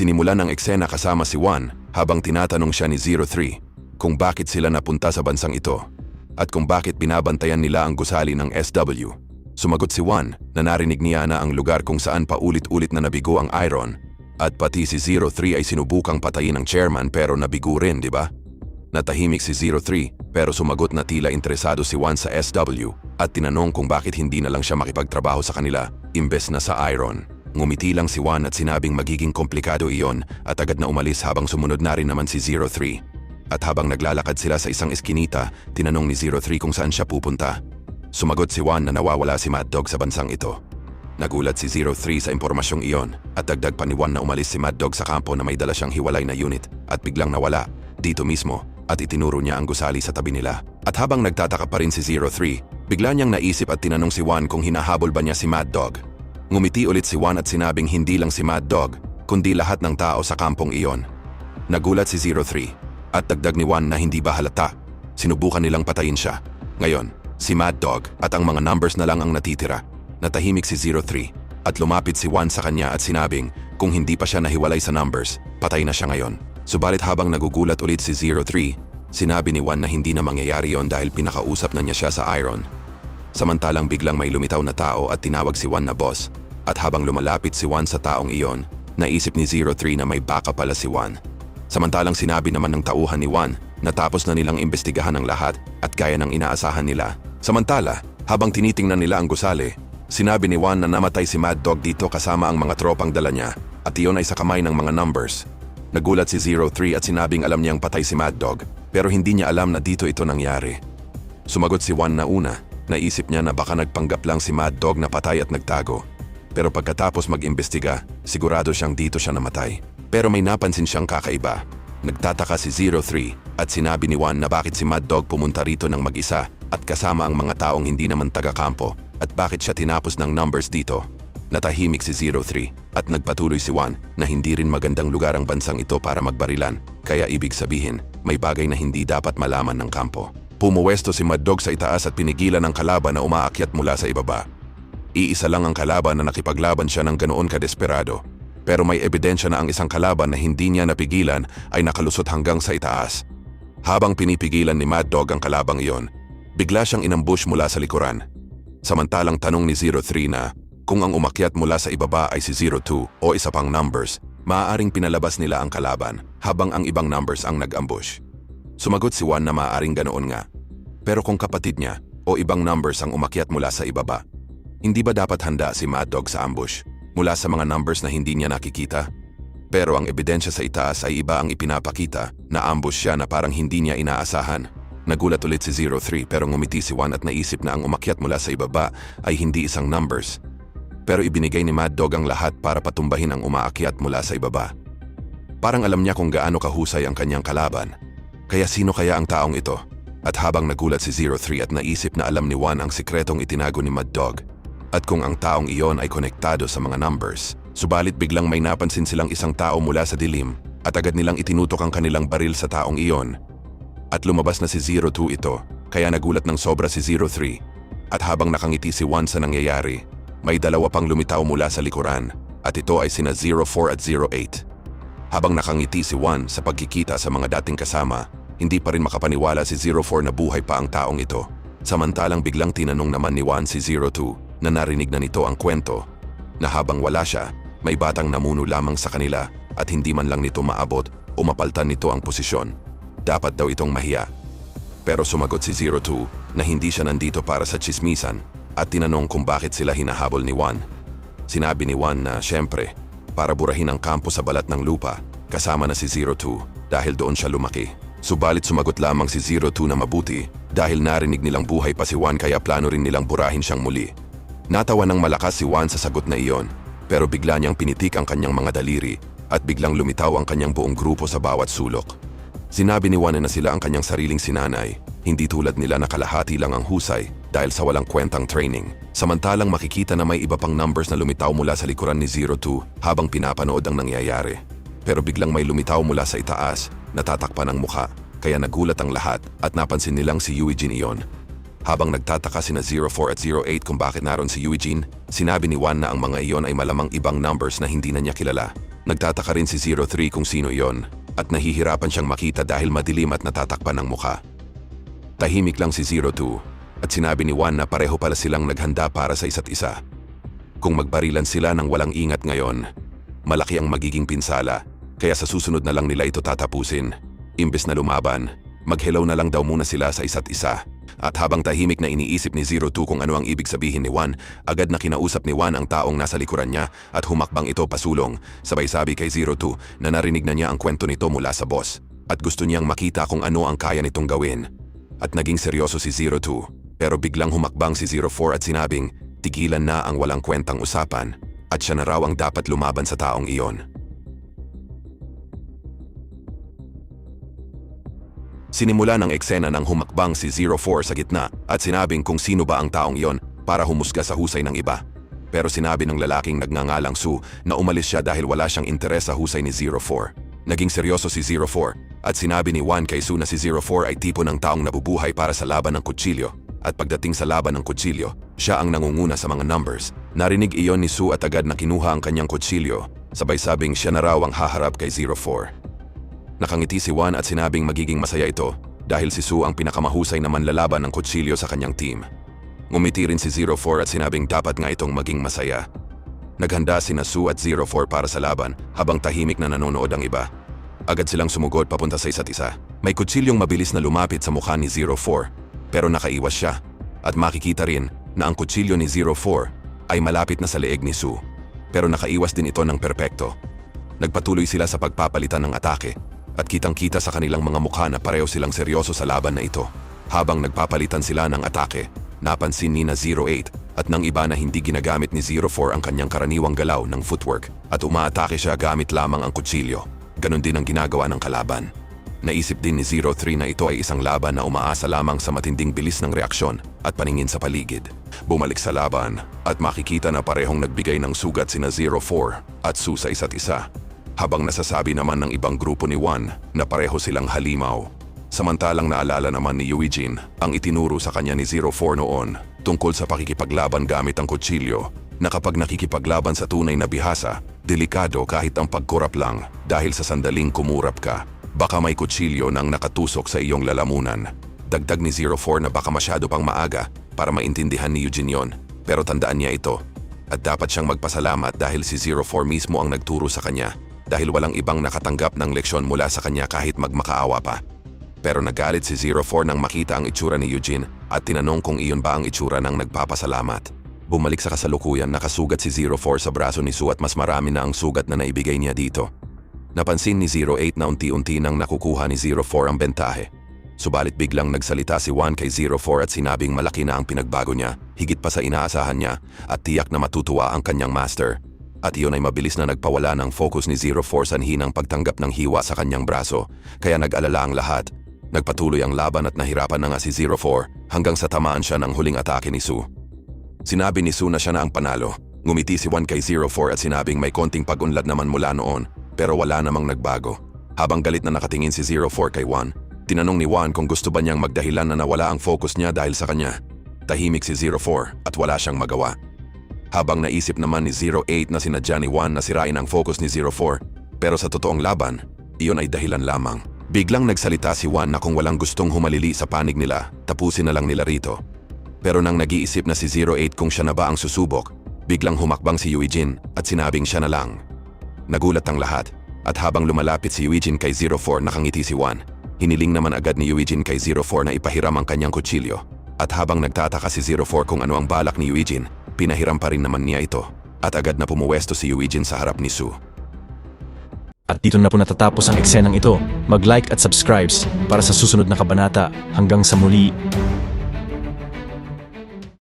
Sinimulan ang eksena kasama si Juan habang tinatanong siya ni 03 kung bakit sila napunta sa bansang ito at kung bakit binabantayan nila ang gusali ng SW. Sumagot si Juan na narinig niya na ang lugar kung saan paulit-ulit na nabigo ang Iron at pati si 03 ay sinubukang patayin ng chairman pero nabigo rin, di ba? Natahimik si 03 pero sumagot na tila interesado si Juan sa SW at tinanong kung bakit hindi na lang siya makipagtrabaho sa kanila imbes na sa Iron. Ngumiti lang si Juan at sinabing magiging komplikado iyon at agad na umalis habang sumunod na rin naman si 03. At habang naglalakad sila sa isang eskinita, tinanong ni 03 kung saan siya pupunta. Sumagot si Juan na nawawala si Mad Dog sa bansang ito. Nagulat si 03 sa impormasyong iyon at dagdag pa ni Juan na umalis si Mad Dog sa kampo na may dala siyang hiwalay na unit at biglang nawala dito mismo at itinuro niya ang gusali sa tabi nila. At habang nagtataka pa rin si 03, bigla niyang naisip at tinanong si Juan kung hinahabol ba niya si Mad Dog. Ngumiti ulit si Juan at sinabing hindi lang si Mad Dog, kundi lahat ng tao sa kampong iyon. Nagulat si 03 at dagdag ni Juan na hindi ba halata. Sinubukan nilang patayin siya. Ngayon, si Mad Dog at ang mga numbers na lang ang natitira. Natahimik si 03 at lumapit si Juan sa kanya at sinabing kung hindi pa siya nahiwalay sa numbers, patay na siya ngayon. Subalit habang nagugulat ulit si 03, sinabi ni Juan na hindi na mangyayari yon dahil pinakausap na niya siya sa Iron. Samantalang biglang may lumitaw na tao at tinawag si Juan na boss. At habang lumalapit si Juan sa taong iyon, naisip ni 03 na may baka pala si Juan. Samantalang sinabi naman ng tauhan ni Juan na tapos na nilang imbestigahan ang lahat at gaya ng inaasahan nila. Samantala, habang tinitingnan nila ang gusali, sinabi ni Juan na namatay si Mad Dog dito kasama ang mga tropang dala niya at iyon ay sa kamay ng mga numbers. Nagulat si 03 at sinabing alam niyang patay si Mad Dog pero hindi niya alam na dito ito nangyari. Sumagot si Juan na una. Naisip niya na baka nagpanggap lang si Mad Dog na patay at nagtago. Pero pagkatapos mag-imbestiga, sigurado siyang dito siya namatay. Pero may napansin siyang kakaiba. Nagtataka si 03 at sinabi ni Juan na bakit si Mad Dog pumunta rito ng mag-isa at kasama ang mga taong hindi naman taga-kampo at bakit siya tinapos ng numbers dito. Natahimik si 03 at nagpatuloy si Juan na hindi rin magandang lugar ang bansang ito para magbarilan, kaya ibig sabihin may bagay na hindi dapat malaman ng kampo. Pumuwesto si Mad Dog sa itaas at pinigilan ang kalaban na umaakyat mula sa ibaba. Iisa lang ang kalaban na nakipaglaban siya ng ganoon kadesperado. Pero may ebidensya na ang isang kalaban na hindi niya napigilan ay nakalusot hanggang sa itaas. Habang pinipigilan ni Mad Dog ang kalabang iyon, bigla siyang inambush mula sa likuran. Samantalang tanong ni 03 na kung ang umakyat mula sa ibaba ay si 02 o isa pang numbers, maaaring pinalabas nila ang kalaban habang ang ibang numbers ang nag-ambush. Sumagot si Juan na maaaring ganoon nga. Pero kung kapatid niya o ibang numbers ang umakyat mula sa ibaba, hindi ba dapat handa si Mad Dog sa ambush mula sa mga numbers na hindi niya nakikita? Pero ang ebidensya sa itaas ay iba ang ipinapakita na ambush siya na parang hindi niya inaasahan. Nagulat ulit si 03 pero ngumiti si Juan at naisip na ang umakyat mula sa ibaba ay hindi isang numbers. Pero ibinigay ni Mad Dog ang lahat para patumbahin ang umaakyat mula sa ibaba. Parang alam niya kung gaano kahusay ang kanyang kalaban. Kaya sino kaya ang taong ito? At habang nagulat si 03 at naisip na alam ni Juan ang sikretong itinago ni Mad Dog at kung ang taong iyon ay konektado sa mga numbers, subalit biglang may napansin silang isang tao mula sa dilim at agad nilang itinutok ang kanilang baril sa taong iyon. At lumabas na si 02 ito, kaya nagulat ng sobra si 03. At habang nakangiti si Juan sa nangyayari, may dalawa pang lumitaw mula sa likuran at ito ay sina 04 at 08. Habang nakangiti si Juan sa pagkikita sa mga dating kasama, hindi pa rin makapaniwala si 04 na buhay pa ang taong ito. Samantalang biglang tinanong naman ni Juan si 02 na narinig na nito ang kwento na habang wala siya, may batang namuno lamang sa kanila at hindi man lang nito maabot o mapaltan nito ang posisyon. Dapat daw itong mahiya. Pero sumagot si 02 na hindi siya nandito para sa tsismisan at tinanong kung bakit sila hinahabol ni Juan. Sinabi ni Juan na siyempre, para burahin ang kampo sa balat ng lupa, kasama na si 02 dahil doon siya lumaki. Subalit sumagot lamang si 02 na mabuti dahil narinig nilang buhay pa si Juan kaya plano rin nilang burahin siyang muli. Natawa ng malakas si Juan sa sagot na iyon, pero bigla niyang pinitik ang kanyang mga daliri at biglang lumitaw ang kanyang buong grupo sa bawat sulok. Sinabi ni Juan na sila ang kanyang sariling sinanay, hindi tulad nila na kalahati lang ang husay dahil sa walang kwentang training. Samantalang makikita na may iba pang numbers na lumitaw mula sa likuran ni 02 habang pinapanood ang nangyayari. Pero biglang may lumitaw mula sa itaas, natatakpan ang mukha, kaya nagulat ang lahat at napansin nilang si Eugene iyon. Habang nagtataka sina 04 at 08 kung bakit naroon si Eugene, sinabi ni Juan na ang mga iyon ay malamang ibang numbers na hindi na niya kilala. Nagtataka rin si 03 kung sino iyon at nahihirapan siyang makita dahil madilim at natatakpan ng mukha. Tahimik lang si 02 at sinabi ni Juan na pareho pala silang naghanda para sa isa't isa. Kung magbarilan sila ng walang ingat ngayon, malaki ang magiging pinsala, kaya sa susunod na lang nila ito tatapusin. Imbes na lumaban, mag-hello na lang daw muna sila sa isa't isa. At habang tahimik na iniisip ni 02 kung ano ang ibig sabihin ni Juan, agad na kinausap ni Juan ang taong nasa likuran niya at humakbang ito pasulong. Sabay sabi kay 02 na narinig na niya ang kwento nito mula sa boss at gusto niyang makita kung ano ang kaya nitong gawin. At naging seryoso si 02, pero biglang humakbang si 04 at sinabing tigilan na ang walang kwentang usapan at siya na raw ang dapat lumaban sa taong iyon. Sinimula ng eksena ng humakbang si 04 sa gitna at sinabing kung sino ba ang taong iyon para humusga sa husay ng iba. Pero sinabi ng lalaking nagngangalang Sue na umalis siya dahil wala siyang interes sa husay ni 04. Naging seryoso si 04 at sinabi ni Juan kay Sue na si 04 ay tipo ng taong nabubuhay para sa laban ng kutsilyo. At pagdating sa laban ng kutsilyo, siya ang nangunguna sa mga numbers. Narinig iyon ni Sue at agad na kinuha ang kanyang kutsilyo. Sabay sabing siya na raw ang haharap kay 04. Nakangiti si Juan at sinabing magiging masaya ito dahil si Sue ang pinakamahusay na manlalaban ng kutsilyo sa kanyang team. Ngumiti rin si 04 at sinabing dapat nga itong maging masaya. Naghanda sina Sue at 04 para sa laban habang tahimik na nanonood ang iba. Agad silang sumugod papunta sa isa't isa. May kutsilyong mabilis na lumapit sa mukha ni 04 pero nakaiwas siya at makikita rin na ang kutsilyo ni 04 ay malapit na sa leeg ni Sue pero nakaiwas din ito ng perpekto. Nagpatuloy sila sa pagpapalitan ng atake at kitang-kita sa kanilang mga mukha na pareho silang seryoso sa laban na ito. Habang nagpapalitan sila ng atake, napansin ni na 08 at ng iba na hindi ginagamit ni 04 ang kanyang karaniwang galaw ng footwork at umaatake siya gamit lamang ang kutsilyo. Ganon din ang ginagawa ng kalaban. Naisip din ni 03 na ito ay isang laban na umaasa lamang sa matinding bilis ng reaksyon at paningin sa paligid. Bumalik sa laban at makikita na parehong nagbigay ng sugat sina 04 at Sue sa isa't isa. Habang nasasabi naman ng ibang grupo ni Juan na pareho silang halimaw. Samantalang naalala naman ni Eugene ang itinuro sa kanya ni 04 noon tungkol sa pakikipaglaban gamit ang kutsilyo na kapag nakikipaglaban sa tunay na bihasa, delikado kahit ang pagkurap lang dahil sa sandaling kumurap ka. Baka may kutsilyo nang nakatusok sa iyong lalamunan. Dagdag ni 04 na baka masyado pang maaga para maintindihan ni Eugene yon, pero tandaan niya ito. At dapat siyang magpasalamat dahil si 04 mismo ang nagturo sa kanya. Dahil walang ibang nakatanggap ng leksyon mula sa kanya kahit magmakaawa pa. Pero nagalit si 04 nang makita ang itsura ni Eugene at tinanong kung iyon ba ang itsura ng nagpapasalamat. Bumalik sa kasalukuyan, nakasugat si 04 sa braso ni Sue at mas marami na ang sugat na naibigay niya dito. Napansin ni 08 na unti-unti nang nakukuha ni 04 ang bentahe. Subalit biglang nagsalita si Juan kay 04 at sinabing malaki na ang pinagbago niya, higit pa sa inaasahan niya at tiyak na matutuwa ang kanyang master. At iyon ay mabilis na nagpawala ng focus ni 04 sa hinang pagtanggap ng hiwa sa kanyang braso, kaya nag-alala ang lahat. Nagpatuloy ang laban at nahirapan na nga si 04 hanggang sa tamaan siya ng huling atake ni Sue. Sinabi ni Sue na siya na ang panalo. Ngumiti si Juan kay 04 at sinabing may konting pag-unlad naman mula noon, pero wala namang nagbago. Habang galit na nakatingin si 04 kay Juan, tinanong ni Juan kung gusto ba niyang magdahilan na nawala ang focus niya dahil sa kanya. Tahimik si 04 at wala siyang magawa. Habang naisip naman ni 08 na sinadya ni Juan na sirain ang focus ni 04, pero sa totoong laban, iyon ay dahilan lamang. Biglang nagsalita si Juan na kung walang gustong humalili sa panig nila, tapusin na lang nila rito. Pero nang nag-iisip na si 08 kung siya na ba ang susubok, biglang humakbang si Eugene at sinabing siya na lang. Nagulat ang lahat at habang lumalapit si Eugene kay 04 nakangiti si Juan. Hiniling naman agad ni Eugene kay 04 na ipahiram ang kanyang kutsilyo. At habang nagtataka si 04 kung ano ang balak ni Eugene, pinahiram pa rin naman niya ito at agad na pumuwesto si Eugene sa harap ni Sue. At dito na po natatapos ang eksenang ito. Mag-like at subscribe para sa susunod na kabanata. Hanggang sa muli.